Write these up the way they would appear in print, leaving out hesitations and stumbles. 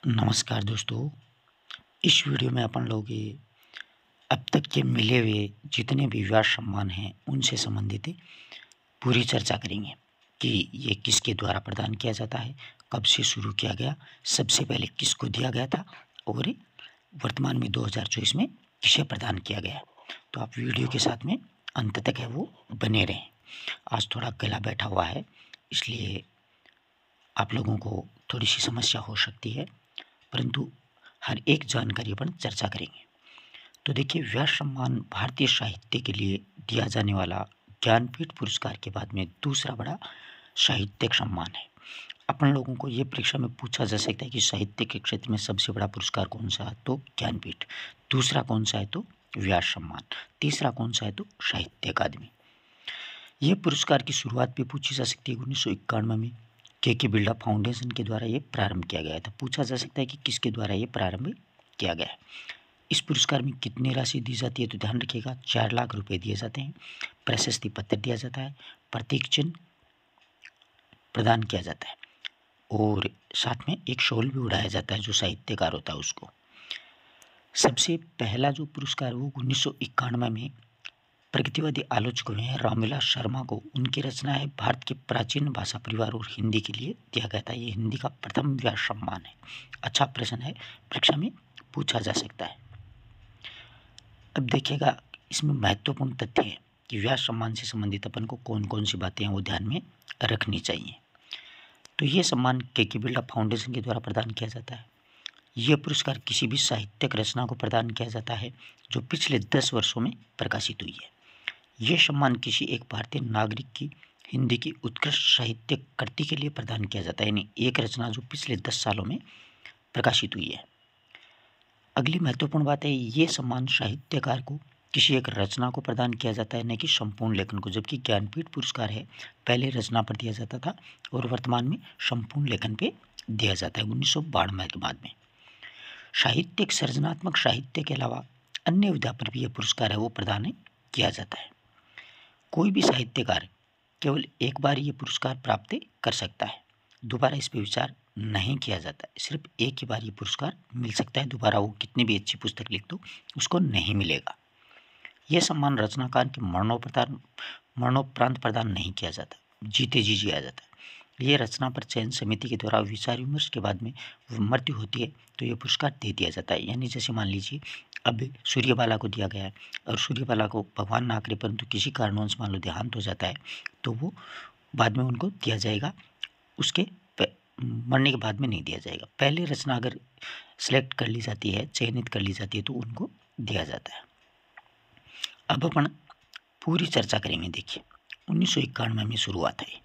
नमस्कार दोस्तों। इस वीडियो में अपन लोग ये अब तक के मिले हुए जितने भी विवाह सम्मान हैं उनसे संबंधित पूरी चर्चा करेंगे कि ये किसके द्वारा प्रदान किया जाता है, कब से शुरू किया गया, सबसे पहले किसको दिया गया था और वर्तमान में 2024 में किसे प्रदान किया गया। तो आप वीडियो के साथ में अंत तक है वो बने रहें। आज थोड़ा गला बैठा हुआ है, इसलिए आप लोगों को थोड़ी सी समस्या हो सकती है, परंतु हर एक जानकारी पर चर्चा करेंगे। तो देखिए, व्यास सम्मान भारतीय साहित्य के लिए दिया जाने वाला ज्ञानपीठ पुरस्कार के बाद में दूसरा बड़ा साहित्यिक सम्मान है। अपन लोगों को ये परीक्षा में पूछा जा सकता है कि साहित्य के क्षेत्र में सबसे बड़ा पुरस्कार कौन सा है, तो ज्ञानपीठ। दूसरा कौन सा है, तो व्यास सम्मान। तीसरा कौन सा है, तो साहित्य अकादमी। ये पुरस्कार की शुरुआत भी पूछी जा सकती है। 1991 में के बिरला फाउंडेशन के द्वारा ये प्रारंभ किया गया था। पूछा जा सकता है कि किसके द्वारा ये प्रारंभ किया गया है। इस पुरस्कार में कितनी राशि दी जाती है, तो ध्यान रखिएगा 4 लाख रुपए दिए जाते हैं। प्रशस्ति पत्र दिया जाता है, प्रतीक चिन्ह प्रदान किया जाता है और साथ में एक शॉल भी उड़ाया जाता है जो साहित्यकार होता है उसको। सबसे पहला जो पुरस्कार वो 1991 में प्रगतिवादी आलोचक हुए हैं रामविलास शर्मा को, उनकी रचना है भारत के प्राचीन भाषा परिवार और हिंदी के लिए दिया गया था। ये हिंदी का प्रथम व्यास सम्मान है। अच्छा प्रश्न है, परीक्षा में पूछा जा सकता है। अब देखिएगा, इसमें महत्वपूर्ण तथ्य है कि व्यास सम्मान से संबंधित अपन को कौन कौन सी बातें हैं वो ध्यान में रखनी चाहिए। तो ये सम्मान के बिरला फाउंडेशन के द्वारा प्रदान किया जाता है। यह पुरस्कार किसी भी साहित्यिक रचना को प्रदान किया जाता है जो पिछले 10 वर्षों में प्रकाशित हुई है। यह सम्मान किसी एक भारतीय नागरिक की हिंदी की उत्कृष्ट साहित्यिक कृति के लिए प्रदान किया जाता है, यानी एक रचना जो पिछले 10 सालों में प्रकाशित हुई है। अगली महत्वपूर्ण बात है, ये सम्मान साहित्यकार को किसी एक रचना को प्रदान किया जाता है, न कि संपूर्ण लेखन को। जबकि ज्ञानपीठ पुरस्कार है पहले रचना पर दिया जाता था और वर्तमान में संपूर्ण लेखन पे दिया जाता है 1992 के बाद में। साहित्यिक सृजनात्मक साहित्य के अलावा अन्य विधा पर भी यह पुरस्कार है वो प्रदान किया जाता है। कोई भी साहित्यकार केवल एक बार ये पुरस्कार प्राप्त कर सकता है, दोबारा इस पर विचार नहीं किया जाता है। सिर्फ एक ही बार ये पुरस्कार मिल सकता है, दोबारा वो कितनी भी अच्छी पुस्तक लिख दो उसको नहीं मिलेगा। यह सम्मान रचनाकार के मरणोपरांत प्रदान नहीं किया जाता, जीते जी दिया जाता है। ये रचना पर चयन समिति के द्वारा विचार विमर्श के बाद में मृत्यु होती है तो ये पुरस्कार दे दिया जाता है। यानी जैसे मान लीजिए अब सूर्यबाला को दिया गया है और सूर्यबाला को भगवान ना करे परंतु किसी कारणवश मान लो देहांत हो जाता है तो वो बाद में उनको दिया जाएगा, उसके मरने के बाद में नहीं दिया जाएगा। पहले रचना अगर सेलेक्ट कर ली जाती है, चयनित कर ली जाती है तो उनको दिया जाता है। अब अपन पूरी चर्चा करेंगे। देखिए, 1991 में शुरुआत है।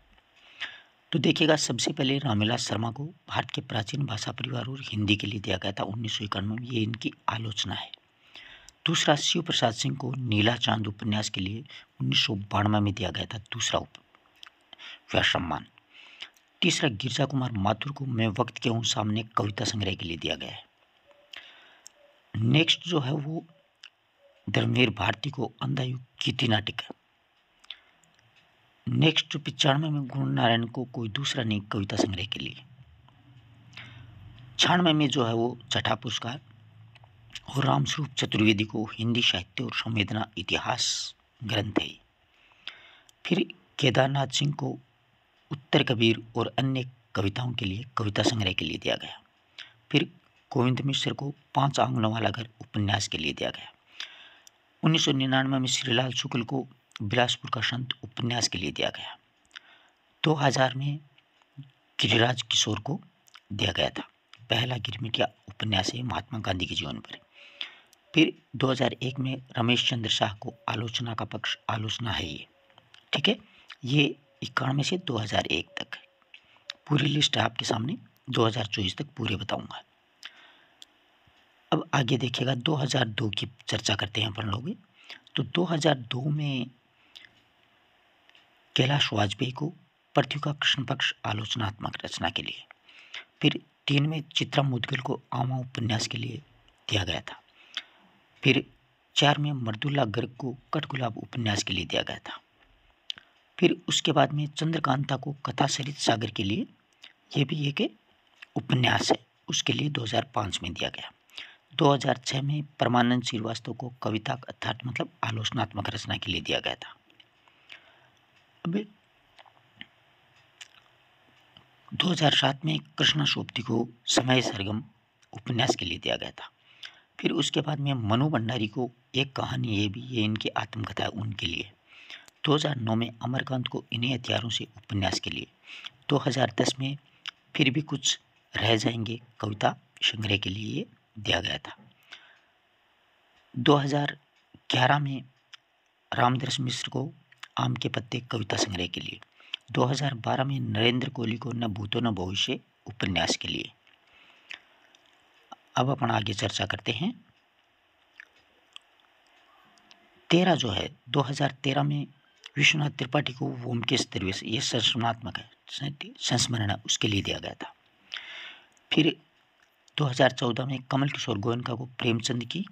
तो देखिएगा, सबसे पहले रामविलास शर्मा को भारत के प्राचीन भाषा परिवार और हिंदी के लिए दिया गया था 1991 में। ये इनकी आलोचना है। दूसरा, शिव प्रसाद सिंह को नीला चांद उपन्यास के लिए 1992 में दिया गया था दूसरा व्यास सम्मान। तीसरा, गिरजा कुमार माथुर को मैं वक्त के हूँ सामने कविता संग्रह के लिए दिया गया है। नेक्स्ट जो है वो धर्मवीर भारती को अंधायुग कीर्ति नाटक है। नेक्स्ट जो 95 में गुण नारायण को कोई दूसरा नहीं कविता संग्रह के लिए। 96 में जो है वो छठा पुरस्कार और रामस्वरूप चतुर्वेदी को हिंदी साहित्य और संवेदना इतिहास ग्रंथ है। फिर केदारनाथ सिंह को उत्तर कबीर और अन्य कविताओं के लिए कविता संग्रह के लिए दिया गया। फिर गोविंद मिश्र को 5 आंगनों वाला घर उपन्यास के लिए दिया गया। 1999 में श्रीलाल शुक्ल को बिलासपुर का संत उपन्यास के लिए दिया गया। 2000 में गिरिराज किशोर को दिया गया था पहला गिरमिटिया उपन्यास है महात्मा गांधी के जीवन पर। फिर 2001 में रमेश चंद्र शाह को आलोचना का पक्ष आलोचना है ये, ठीक है। ये 91 से 2001 तक पूरी लिस्ट है आपके सामने, 2024 तक पूरे बताऊंगा। अब आगे देखिएगा 2002 की चर्चा करते हैं अपन लोग। तो 2002 में कैलाश वाजपेयी को पृथ्वी का कृष्ण पक्ष आलोचनात्मक रचना के लिए। फिर 3 में चित्रा मुदगल को आमा उपन्यास के लिए दिया गया था। फिर 4 में मर्दुल्ला गर्ग को कठगुलाब उपन्यास के लिए दिया गया था। फिर उसके बाद में चंद्रकांता को कथा सरित सागर के लिए, ये भी एक उपन्यास है उसके लिए 2005 में दिया गया। 2006 में परमानंद श्रीवास्तव को कविता अर्थात मतलब आलोचनात्मक रचना के लिए दिया गया था। अब 2007 में कृष्णा सोबती को समय सरगम उपन्यास के लिए दिया गया था। फिर उसके बाद में मनु भंडारी को एक कहानी, ये इनकी आत्मकथा है उनके लिए। 2009 में अमरकांत को इन्हीं हथियारों से उपन्यास के लिए। 2010 में फिर भी कुछ रह जाएंगे कविता संग्रह के लिए दिया गया था। 2011 में रामदर्श मिश्र को आम के पत्ते कविता संग्रह के लिए। 2012 में नरेंद्र कोहली को न भूतो न भविष्य उपन्यास के लिए। अब अपन आगे चर्चा करते हैं। 2013 में विश्वनाथ त्रिपाठी को व्योमकेश दरवेश, ये संस्मरणात्मक है, संस्मरण उसके लिए दिया गया था। फिर 2014 में कमल किशोर गोयनका को प्रेमचंद की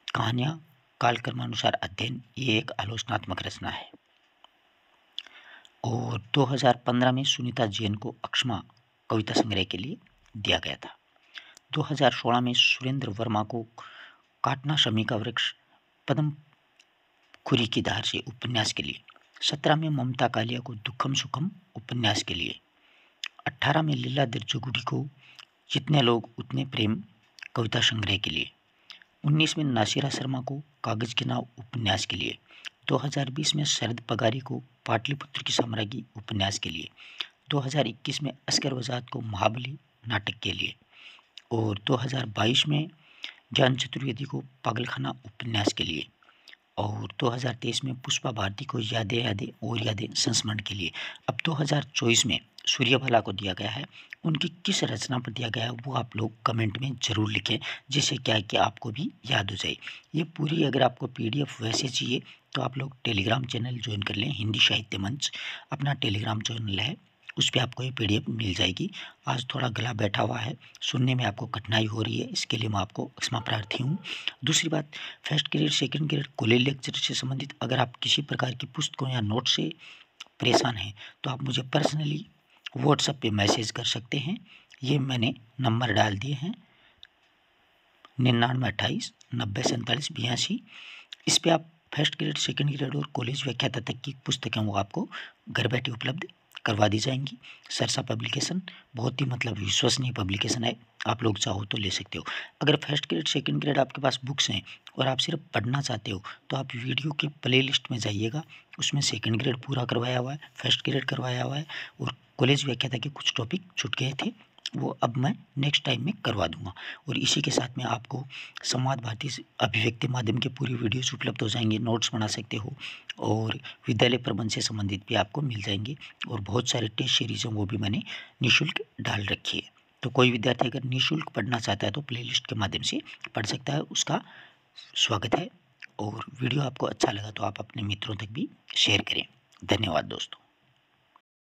कहानियां कालक्रमानुसार अध्ययन, ये एक आलोचनात्मक रचना है। और 2015 में सुनीता जैन को अक्षमा कविता संग्रह के लिए दिया गया था। 2016 में सुरेंद्र वर्मा को काटना शमी का वृक्ष पद्म खुरी की धार से उपन्यास के लिए। 17 में ममता कालिया को दुखम सुखम उपन्यास के लिए। 18 में लीलाधर जोगुड़ी को जितने लोग उतने प्रेम कविता संग्रह के लिए। 19 में नासिरा शर्मा को कागज की नाव उपन्यास के लिए। 2020 में शरद पगारी को पाटलिपुत्र की साम्राज्ञी उपन्यास के लिए। 2021 में अस्कर वजाद को महाबली नाटक के लिए। और 2022 में ज्ञान चतुर्वेदी को पागलखाना उपन्यास के लिए। और 2023 में पुष्पा भारती को यादें यादें और यादें संस्मरण के लिए। अब 2024 में सूर्यबाला को दिया गया है, उनकी किस रचना पर दिया गया है वो आप लोग कमेंट में ज़रूर लिखें, जिससे क्या है कि आपको भी याद हो जाए। ये पूरी अगर आपको PDF वैसे चाहिए तो आप लोग टेलीग्राम चैनल ज्वाइन कर लें। हिंदी साहित्य मंच अपना टेलीग्राम चैनल है, उस पर आपको ये PDF मिल जाएगी। आज थोड़ा गला बैठा हुआ है, सुनने में आपको कठिनाई हो रही है, इसके लिए मैं आपको क्षमा प्रार्थी हूँ। दूसरी बात, first grade second grade college lecture से संबंधित अगर आप किसी प्रकार की पुस्तकों या नोट से परेशान हैं तो आप मुझे पर्सनली व्हाट्सएप पे मैसेज कर सकते हैं। ये मैंने नंबर डाल दिए हैं 9928 90 47 82। इस पर आप फर्स्ट ग्रेड सेकंड ग्रेड और कॉलेज व्याख्याता तक की पुस्तकें वो आपको घर बैठे उपलब्ध करवा दी जाएंगी। सरसा पब्लिकेशन बहुत ही मतलब विश्वसनीय पब्लिकेशन है, आप लोग चाहो तो ले सकते हो। अगर फर्स्ट ग्रेड सेकंड ग्रेड आपके पास बुक्स हैं और आप सिर्फ पढ़ना चाहते हो तो आप वीडियो के प्लेलिस्ट में जाइएगा, उसमें सेकंड ग्रेड पूरा करवाया हुआ है, फर्स्ट ग्रेड करवाया हुआ है और कॉलेज व्याख्याता के कुछ टॉपिक छूट गए थे वो अब मैं नेक्स्ट टाइम में करवा दूंगा। और इसी के साथ में आपको संवाद भारती अभिव्यक्ति माध्यम के पूरी वीडियोस उपलब्ध हो जाएंगे, नोट्स बना सकते हो और विद्यालय प्रबंध से संबंधित भी आपको मिल जाएंगे। और बहुत सारे टेस्ट सीरीज हैं वो भी मैंने निःशुल्क डाल रखी है। तो कोई विद्यार्थी अगर निःशुल्क पढ़ना चाहता है तो प्लेलिस्ट के माध्यम से पढ़ सकता है, उसका स्वागत है। और वीडियो आपको अच्छा लगा तो आप अपने मित्रों तक भी शेयर करें। धन्यवाद दोस्तों।